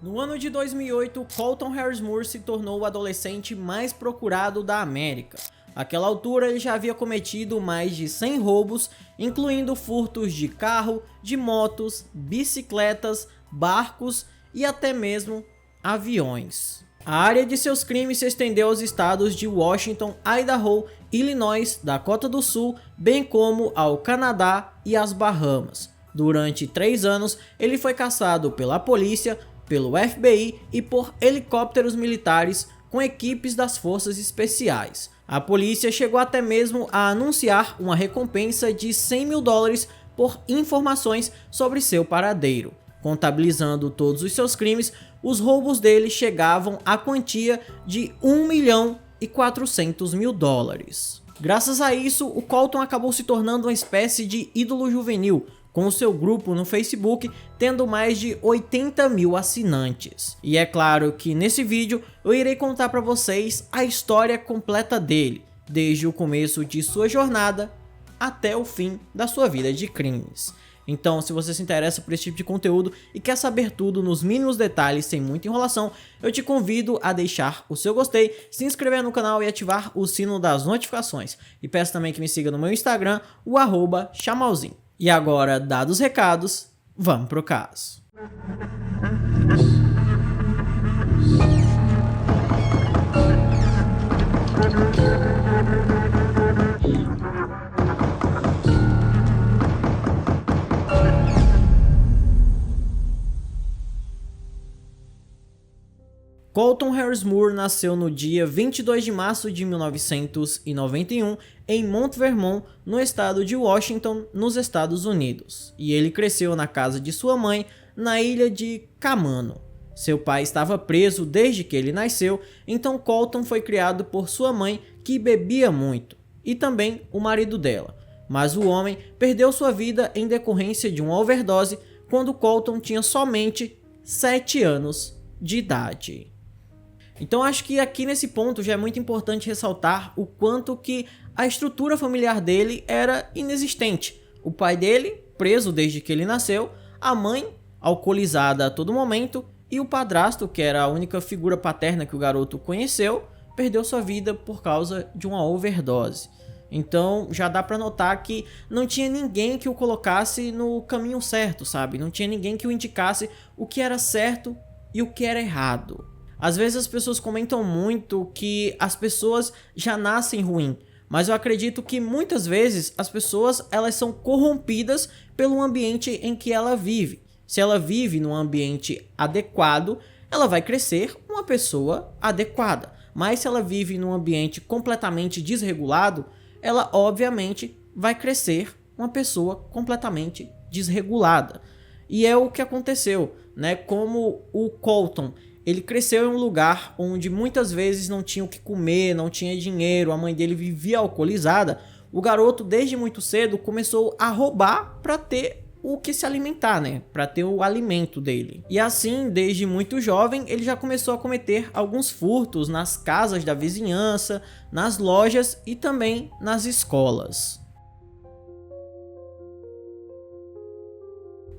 No ano de 2008, Colton Harris Moore se tornou o adolescente mais procurado da América. Àquela altura, ele já havia cometido mais de 100 roubos, incluindo furtos de carro, de motos, bicicletas, barcos e até mesmo aviões. A área de seus crimes se estendeu aos estados de Washington, Idaho, Illinois, Dakota do Sul, bem como ao Canadá e as Bahamas. Durante 3 anos, ele foi caçado pela polícia, pelo FBI e por helicópteros militares com equipes das forças especiais. A polícia chegou até mesmo a anunciar uma recompensa de $100 mil por informações sobre seu paradeiro. Contabilizando todos os seus crimes, os roubos dele chegavam à quantia de $1.4 mil. Graças a isso, o Colton acabou se tornando uma espécie de ídolo juvenil, com o seu grupo no Facebook tendo mais de 80 mil assinantes. E é claro que nesse vídeo eu irei contar para vocês a história completa dele, desde o começo de sua jornada até o fim da sua vida de crimes. Então, se você se interessa por esse tipo de conteúdo e quer saber tudo nos mínimos detalhes sem muita enrolação, eu te convido a deixar o seu gostei, se inscrever no canal e ativar o sino das notificações. E peço também que me siga no meu Instagram, o @chamalzinho. E agora, dados os recados, vamos pro caso. Colton Harris Moore nasceu no dia 22 de março de 1991 em Mount Vernon, no estado de Washington, nos Estados Unidos. E ele cresceu na casa de sua mãe, na ilha de Camano. Seu pai estava preso desde que ele nasceu, então Colton foi criado por sua mãe, que bebia muito, e também o marido dela. Mas o homem perdeu sua vida em decorrência de uma overdose quando Colton tinha somente 7 anos de idade. Então acho que aqui nesse ponto já é muito importante ressaltar o quanto que a estrutura familiar dele era inexistente. O pai dele, preso desde que ele nasceu, a mãe, alcoolizada a todo momento, e o padrasto, que era a única figura paterna que o garoto conheceu, perdeu sua vida por causa de uma overdose. Então já dá pra notar que não tinha ninguém que o colocasse no caminho certo, sabe? Não tinha ninguém que o indicasse o que era certo e o que era errado. Às vezes as pessoas comentam muito que as pessoas já nascem ruim, mas eu acredito que muitas vezes as pessoas elas são corrompidas pelo ambiente em que ela vive. Se ela vive num ambiente adequado, ela vai crescer uma pessoa adequada. Mas se ela vive num ambiente completamente desregulado, ela obviamente vai crescer uma pessoa completamente desregulada. E é o que aconteceu, né? Como o Colton, ele cresceu em um lugar onde muitas vezes não tinha o que comer, não tinha dinheiro, a mãe dele vivia alcoolizada. O garoto, desde muito cedo, começou a roubar para ter o que se alimentar, né? Para ter o alimento dele. E assim, desde muito jovem, ele já começou a cometer alguns furtos nas casas da vizinhança, nas lojas e também nas escolas.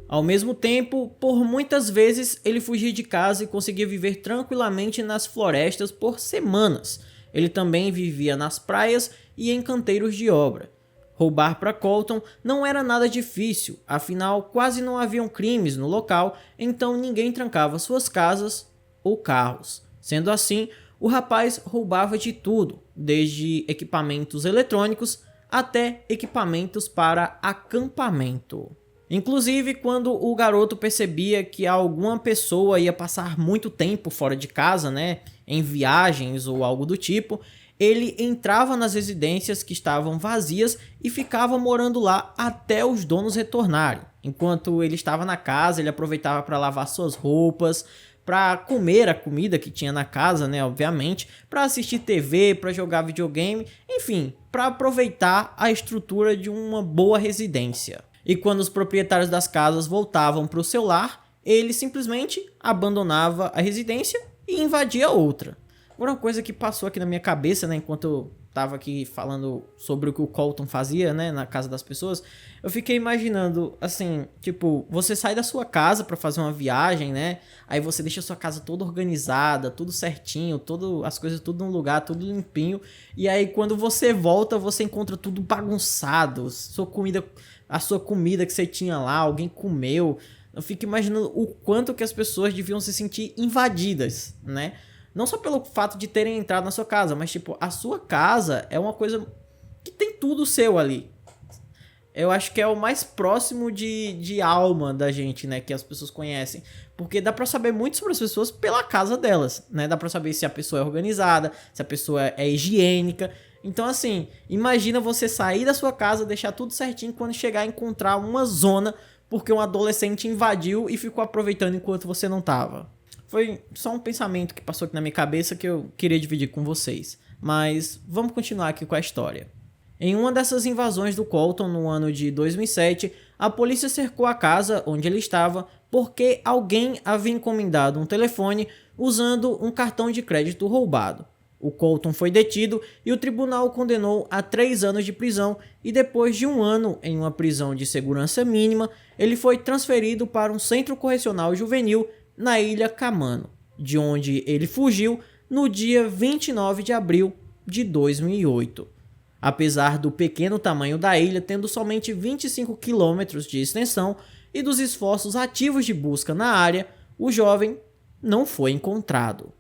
Ao mesmo tempo, por muitas vezes ele fugia de casa e conseguia viver tranquilamente nas florestas por semanas. Ele também vivia nas praias e em canteiros de obra. Roubar para Colton não era nada difícil, afinal quase não haviam crimes no local, então ninguém trancava suas casas ou carros. Sendo assim, o rapaz roubava de tudo, desde equipamentos eletrônicos até equipamentos para acampamento. Inclusive, quando o garoto percebia que alguma pessoa ia passar muito tempo fora de casa, né, em viagens ou algo do tipo, ele entrava nas residências que estavam vazias e ficava morando lá até os donos retornarem. Enquanto ele estava na casa, ele aproveitava para lavar suas roupas, para comer a comida que tinha na casa, né, obviamente, para assistir TV, para jogar videogame, enfim, para aproveitar a estrutura de uma boa residência. E quando os proprietários das casas voltavam para o seu lar, ele simplesmente abandonava a residência e invadia outra. Agora, uma coisa que passou aqui na minha cabeça, né, enquanto eu tava aqui falando sobre o que o Colton fazia, né, na casa das pessoas, eu fiquei imaginando, assim, tipo, você sai da sua casa pra fazer uma viagem, né, aí você deixa a sua casa toda organizada, tudo certinho, as coisas tudo no lugar, tudo limpinho, e aí quando você volta, você encontra tudo bagunçado, a sua comida que você tinha lá, alguém comeu. Eu fico imaginando o quanto que as pessoas deviam se sentir invadidas, né? Não só pelo fato de terem entrado na sua casa, mas tipo, a sua casa é uma coisa que tem tudo seu ali. Eu acho que é o mais próximo de alma da gente, né? Que as pessoas conhecem. Porque dá pra saber muito sobre as pessoas pela casa delas, né? Dá pra saber se a pessoa é organizada, se a pessoa é higiênica. Então, assim, imagina você sair da sua casa, deixar tudo certinho, quando chegar a encontrar uma zona porque um adolescente invadiu e ficou aproveitando enquanto você não tava. Foi só um pensamento que passou aqui na minha cabeça que eu queria dividir com vocês. Mas vamos continuar aqui com a história. Em uma dessas invasões do Colton no ano de 2007, a polícia cercou a casa onde ele estava porque alguém havia encomendado um telefone usando um cartão de crédito roubado. O Colton foi detido e o tribunal o condenou a 3 anos de prisão e depois de 1 ano em uma prisão de segurança mínima, ele foi transferido para um centro correcional juvenil na ilha Camano, de onde ele fugiu no dia 29 de abril de 2008. Apesar do pequeno tamanho da ilha, tendo somente 25 quilômetros de extensão e dos esforços ativos de busca na área, o jovem não foi encontrado.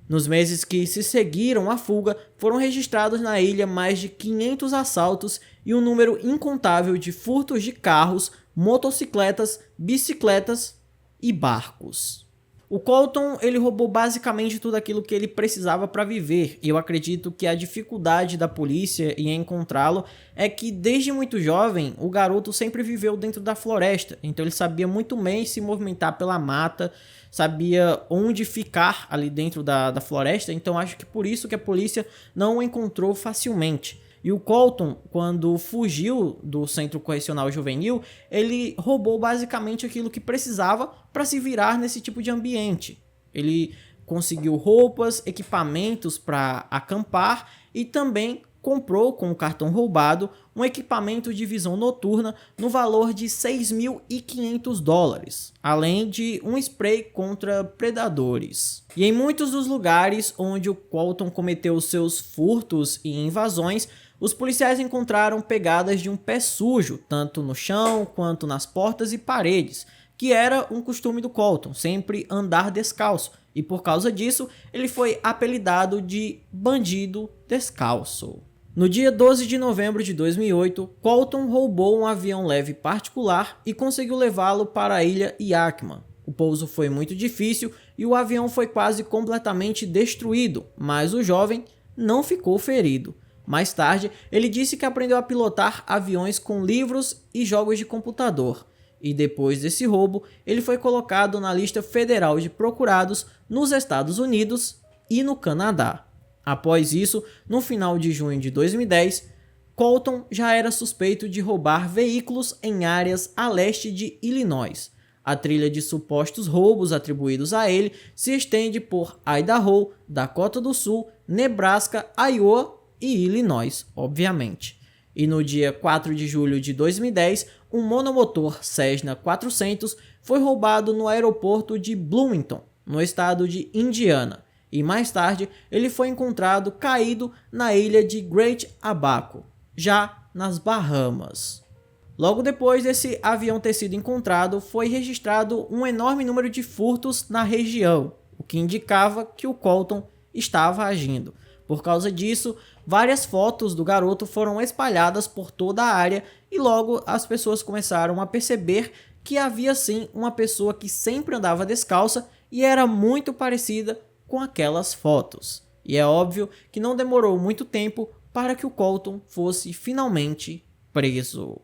Nos meses que se seguiram à fuga, foram registrados na ilha mais de 500 assaltos e um número incontável de furtos de carros, motocicletas, bicicletas e barcos. O Colton, ele roubou basicamente tudo aquilo que ele precisava para viver, e eu acredito que a dificuldade da polícia em encontrá-lo é que desde muito jovem o garoto sempre viveu dentro da floresta, então ele sabia muito bem se movimentar pela mata, sabia onde ficar ali dentro da floresta, então acho que por isso que a polícia não o encontrou facilmente. E o Colton, quando fugiu do centro correcional juvenil, ele roubou basicamente aquilo que precisava para se virar nesse tipo de ambiente. Ele conseguiu roupas, equipamentos para acampar e também comprou com o cartão roubado um equipamento de visão noturna no valor de $6.500, além de um spray contra predadores. E em muitos dos lugares onde o Colton cometeu seus furtos e invasões, os policiais encontraram pegadas de um pé sujo, tanto no chão quanto nas portas e paredes, que era um costume do Colton, sempre andar descalço, e por causa disso ele foi apelidado de Bandido Descalço. No dia 12 de novembro de 2008, Colton roubou um avião leve particular e conseguiu levá-lo para a ilha Yakima. O pouso foi muito difícil e o avião foi quase completamente destruído, mas o jovem não ficou ferido. Mais tarde, ele disse que aprendeu a pilotar aviões com livros e jogos de computador. E depois desse roubo, ele foi colocado na lista federal de procurados nos Estados Unidos e no Canadá. Após isso, no final de junho de 2010, Colton já era suspeito de roubar veículos em áreas a leste de Illinois. A trilha de supostos roubos atribuídos a ele se estende por Idaho, Dakota do Sul, Nebraska, Iowa e Illinois, obviamente. E no dia 4 de julho de 2010, um monomotor Cessna 400 foi roubado no aeroporto de Bloomington, no estado de Indiana, e mais tarde ele foi encontrado caído na ilha de Great Abaco, já nas Bahamas. Logo depois desse avião ter sido encontrado, foi registrado um enorme número de furtos na região, o que indicava que o Colton estava agindo. Por causa disso, várias fotos do garoto foram espalhadas por toda a área e logo as pessoas começaram a perceber que havia sim uma pessoa que sempre andava descalça e era muito parecida com aquelas fotos. E é óbvio que não demorou muito tempo para que o Colton fosse finalmente preso.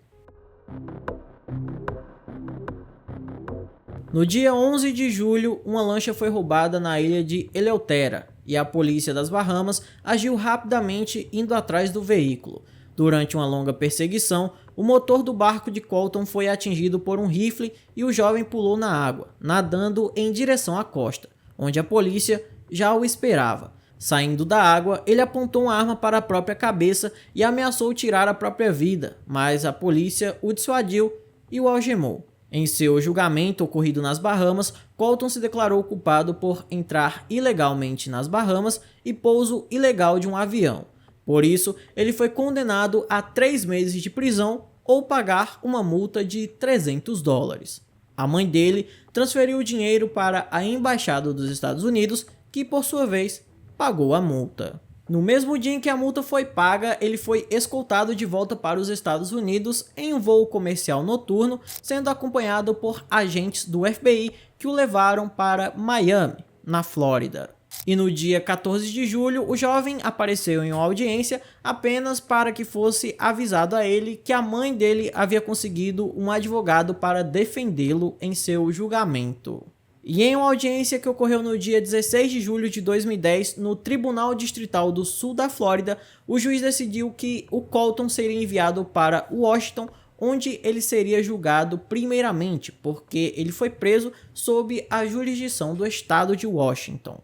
No dia 11 de julho, uma lancha foi roubada na ilha de Eleuthera e a polícia das Bahamas agiu rapidamente indo atrás do veículo. Durante uma longa perseguição, o motor do barco de Colton foi atingido por um rifle e o jovem pulou na água, nadando em direção à costa, onde a polícia já o esperava. Saindo da água, ele apontou uma arma para a própria cabeça e ameaçou tirar a própria vida, mas a polícia o dissuadiu e o algemou. Em seu julgamento ocorrido nas Bahamas, Colton se declarou culpado por entrar ilegalmente nas Bahamas e pouso ilegal de um avião. Por isso, ele foi condenado a 3 meses de prisão ou pagar uma multa de $300. A mãe dele transferiu o dinheiro para a Embaixada dos Estados Unidos, que por sua vez pagou a multa. No mesmo dia em que a multa foi paga, ele foi escoltado de volta para os Estados Unidos em um voo comercial noturno, sendo acompanhado por agentes do FBI que o levaram para Miami, na Flórida. E no dia 14 de julho, o jovem apareceu em uma audiência apenas para que fosse avisado a ele que a mãe dele havia conseguido um advogado para defendê-lo em seu julgamento. E em uma audiência que ocorreu no dia 16 de julho de 2010, no Tribunal Distrital do Sul da Flórida, o juiz decidiu que o Colton seria enviado para Washington, onde ele seria julgado primeiramente, porque ele foi preso sob a jurisdição do estado de Washington.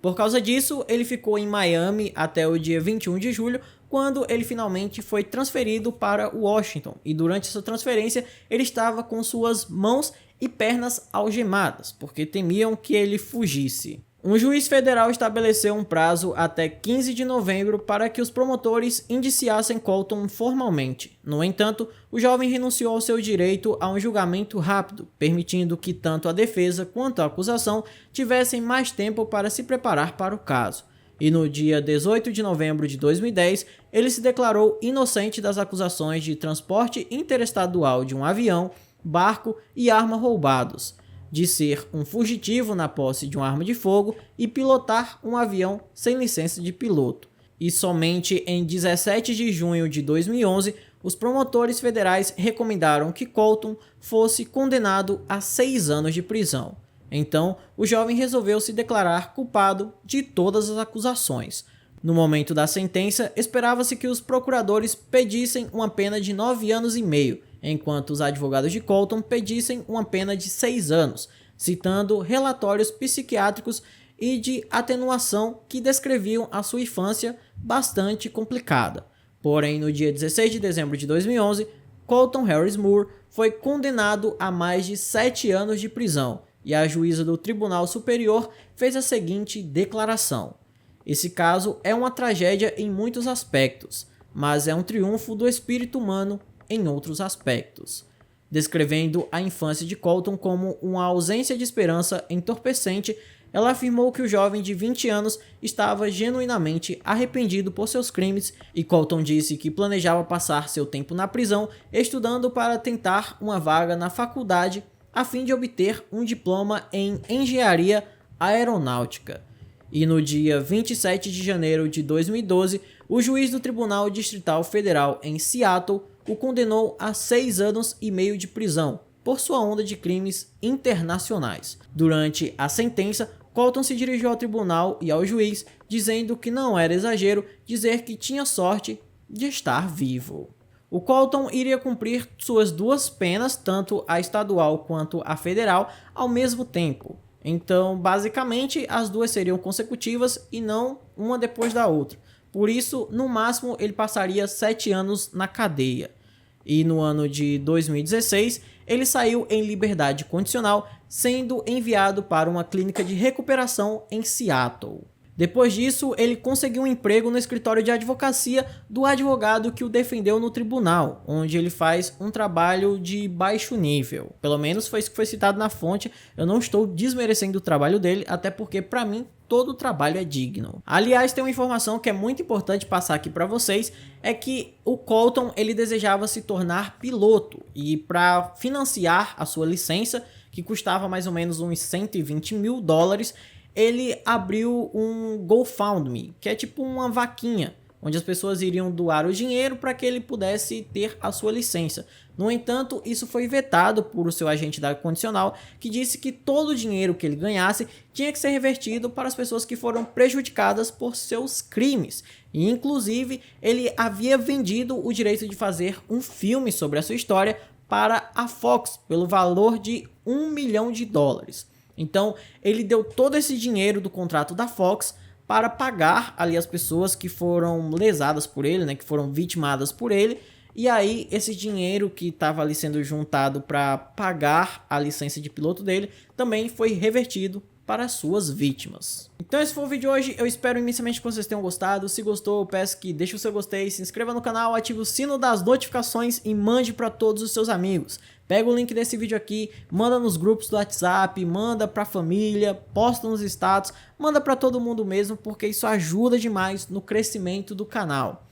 Por causa disso, ele ficou em Miami até o dia 21 de julho, quando ele finalmente foi transferido para Washington, e durante essa transferência ele estava com suas mãos e pernas algemadas, porque temiam que ele fugisse. Um juiz federal estabeleceu um prazo até 15 de novembro para que os promotores indiciassem Colton formalmente. No entanto, o jovem renunciou ao seu direito a um julgamento rápido, permitindo que tanto a defesa quanto a acusação tivessem mais tempo para se preparar para o caso. E no dia 18 de novembro de 2010, ele se declarou inocente das acusações de transporte interestadual de um avião, barco e arma roubados, de ser um fugitivo na posse de uma arma de fogo e pilotar um avião sem licença de piloto. E somente em 17 de junho de 2011, os promotores federais recomendaram que Colton fosse condenado a 6 anos de prisão. Então, o jovem resolveu se declarar culpado de todas as acusações. No momento da sentença, esperava-se que os procuradores pedissem uma pena de 9 anos e meio, enquanto os advogados de Colton pedissem uma pena de 6 anos, citando relatórios psiquiátricos e de atenuação que descreviam a sua infância bastante complicada. Porém, no dia 16 de dezembro de 2011, Colton Harris Moore foi condenado a mais de 7 anos de prisão, e a juíza do Tribunal Superior fez a seguinte declaração: esse caso é uma tragédia em muitos aspectos, mas é um triunfo do espírito humano em outros aspectos. Descrevendo a infância de Colton como uma ausência de esperança entorpecente, ela afirmou que o jovem de 20 anos estava genuinamente arrependido por seus crimes, e Colton disse que planejava passar seu tempo na prisão estudando para tentar uma vaga na faculdade a fim de obter um diploma em engenharia aeronáutica. E no dia 27 de janeiro de 2012, o juiz do Tribunal Distrital Federal em Seattle o condenou a 6 anos e meio de prisão por sua onda de crimes internacionais. Durante a sentença, Colton se dirigiu ao tribunal e ao juiz, dizendo que não era exagero dizer que tinha sorte de estar vivo. O Colton iria cumprir suas 2 penas, tanto a estadual quanto a federal, ao mesmo tempo. Então, basicamente, as 2 seriam consecutivas e não uma depois da outra. Por isso, no máximo, ele passaria 7 anos na cadeia. E no ano de 2016, ele saiu em liberdade condicional, sendo enviado para uma clínica de recuperação em Seattle. Depois disso, ele conseguiu um emprego no escritório de advocacia do advogado que o defendeu no tribunal, onde ele faz um trabalho de baixo nível. Pelo menos foi isso que foi citado na fonte. Eu não estou desmerecendo o trabalho dele, até porque, para mim, todo trabalho é digno. Aliás, tem uma informação que é muito importante passar aqui para vocês, é que o Colton ele desejava se tornar piloto, e para financiar a sua licença, que custava mais ou menos uns $120 mil, ele abriu um GoFundMe, que é tipo uma vaquinha, onde as pessoas iriam doar o dinheiro para que ele pudesse ter a sua licença. No entanto, isso foi vetado por seu agente da condicional, que disse que todo o dinheiro que ele ganhasse tinha que ser revertido para as pessoas que foram prejudicadas por seus crimes. E, inclusive, ele havia vendido o direito de fazer um filme sobre a sua história para a Fox, pelo valor de $1 milhão. Então, ele deu todo esse dinheiro do contrato da Fox para pagar ali as pessoas que foram lesadas por ele, né, que foram vitimadas por ele. E aí esse dinheiro que estava ali sendo juntado para pagar a licença de piloto dele também foi revertido para suas vítimas. Então esse foi o vídeo de hoje, eu espero imensamente que vocês tenham gostado. Se gostou, eu peço que deixe o seu gostei, se inscreva no canal, ative o sino das notificações e mande para todos os seus amigos. Pega o link desse vídeo aqui, manda nos grupos do WhatsApp, manda para a família, posta nos status, manda para todo mundo mesmo, porque isso ajuda demais no crescimento do canal.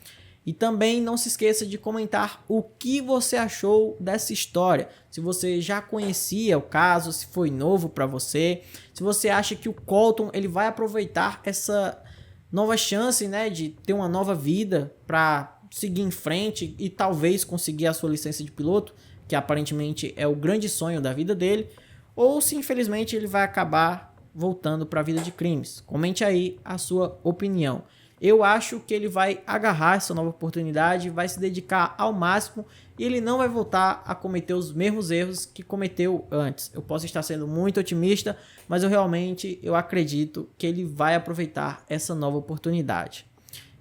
E também não se esqueça de comentar o que você achou dessa história. Se você já conhecia o caso, se foi novo para você, se você acha que o Colton ele vai aproveitar essa nova chance, né, de ter uma nova vida para seguir em frente e talvez conseguir a sua licença de piloto, que aparentemente é o grande sonho da vida dele, ou se infelizmente ele vai acabar voltando para a vida de crimes. Comente aí a sua opinião. Eu acho que ele vai agarrar essa nova oportunidade, vai se dedicar ao máximo e ele não vai voltar a cometer os mesmos erros que cometeu antes. Eu posso estar sendo muito otimista, mas eu acredito que ele vai aproveitar essa nova oportunidade.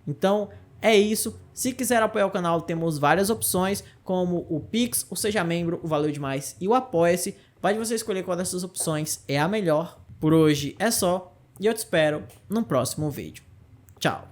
Então é isso. Se quiser apoiar o canal, temos várias opções, como o Pix, o Seja Membro, o Valeu Demais e o Apoia-se. Pode você escolher qual dessas opções é a melhor. Por hoje é só e eu te espero no próximo vídeo. Tchau!